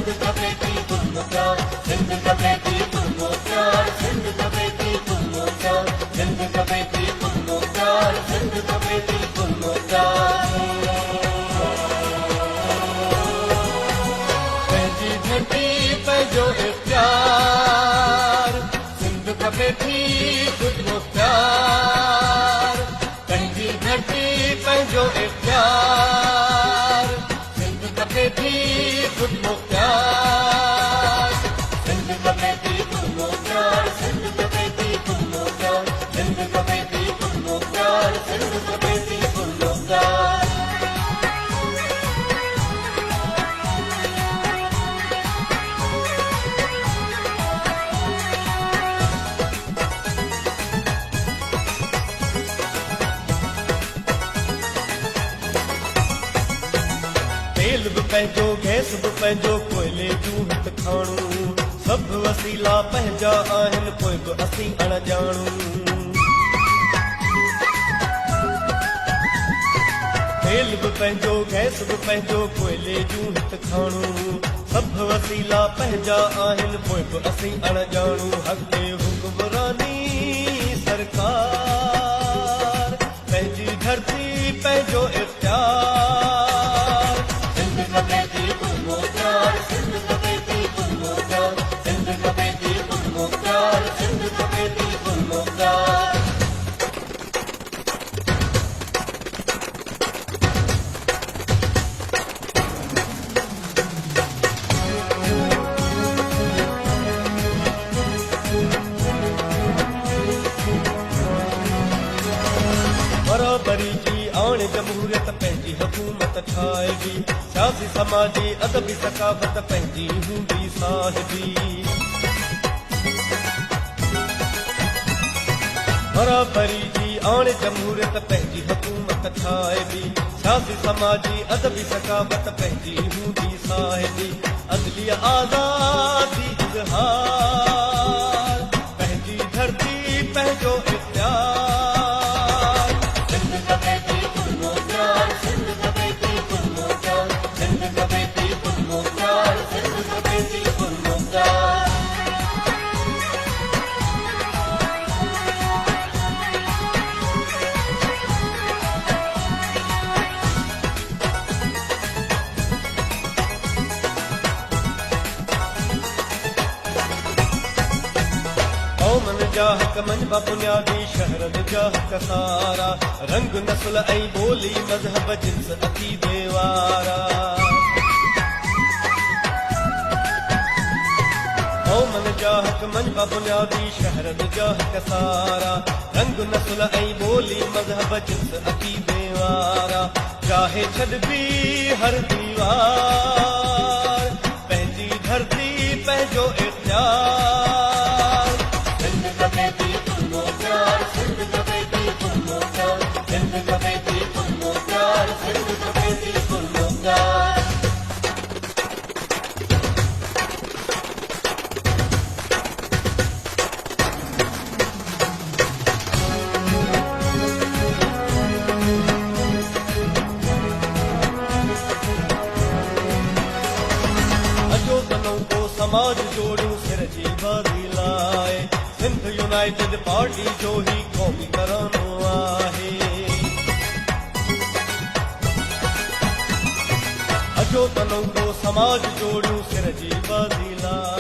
सिंध का बेटी तुम प्यार, सिंध का बेटी तुम प्यार, सिंध का बेटी तुम प्यार, सिंध का बेटी तुम प्यार, सिंध का बेटी तुम प्यार। पंहिंजी धरती पंहिंजो इख्तियार, सिंध का बेटी तुम प्यार, पंहिंजी धरती पंहिंजो इख्तियार, सिंध का बेटी तुम प्यार, सिंध का बेटी तुम प्यार, सिंध का बेटी तुम प्यार, सिंध का बेटी तुम प्यार, सिंध का बेटी तुम प्यार। तेल बि पंहिंजो, गैस बि पंहिंजो, कोयले जूं हित खाणूं, सभु वसीला पंहिंजा आहिनि, पोइ बि असीं अणॼाणूं। तेल बि पंहिंजो, गैस बि पंहिंजो, कोयले जूं हित खाणूं, सभु वसीला पंहिंजा आहिनि, पोइ बि असीं अणॼाणूं। हक़ हुक्मरानी सरकार, पंहिंजी धरती पंहिंजो इख्तियार, सिंध का बेटी तुम प्यार, सिंध का बेटी तुम प्यार, सिंध का बेटी तुम प्यार, सिंध का बेटी तुम प्यार। बराबरी जी आण जमहूरियत पंहिंजी हुकूमत ठाहिबी, सियासी समाजी अदबी सकाफ़त पंहिंजी हूंदी साहिबी। बराबरी जी आण जमहूरियत पंहिंजी हुकूमत ठाहिबी, सियासी समाजी अदबी सकाफ़त पंहिंजी हूंदी साहिबी। अदलिया आज़ादी इज़हार, पंहिंजी धरती पंहिंजो इख्तियार, सिंध का बेटी तुम प्यार, सिंध का बेटी तुम प्यार, सिंध का बेटी तुम प्यार, सिंध का बेटी तुम प्यार। कौमन जा हक़ मंझबा बुनियादी, शहरन जा हक़ सारा, रंग नस्ल ऐं ॿोली मज़हब जिन्स अक़ीदे वारा। कौमन जा हक़ मंझबा बुनियादी, शहरन जा हक़ सारा, रंग नस्ल ऐं ॿोली मज़हब जिन्स अक़ीदे वारा। चाहे छॾबी हर दीवार, पंहिंजी धरती पंहिंजो इख्तियार, सिंध का बेटी तुम प्यार, सिंध का बेटी तुम प्यार, सिंध का बेटी तुम प्यार, सिंध का बेटी तुम प्यार। अजो तनों को समाज जोड़ूं, सिर जी बाज़ी लाए, सिंध यूनाइटेड पार्टी जो ही क़ौमी तरानो आहे। अजो तनों को समाज जोड़ूं, सिर जी बाज़ी लाए।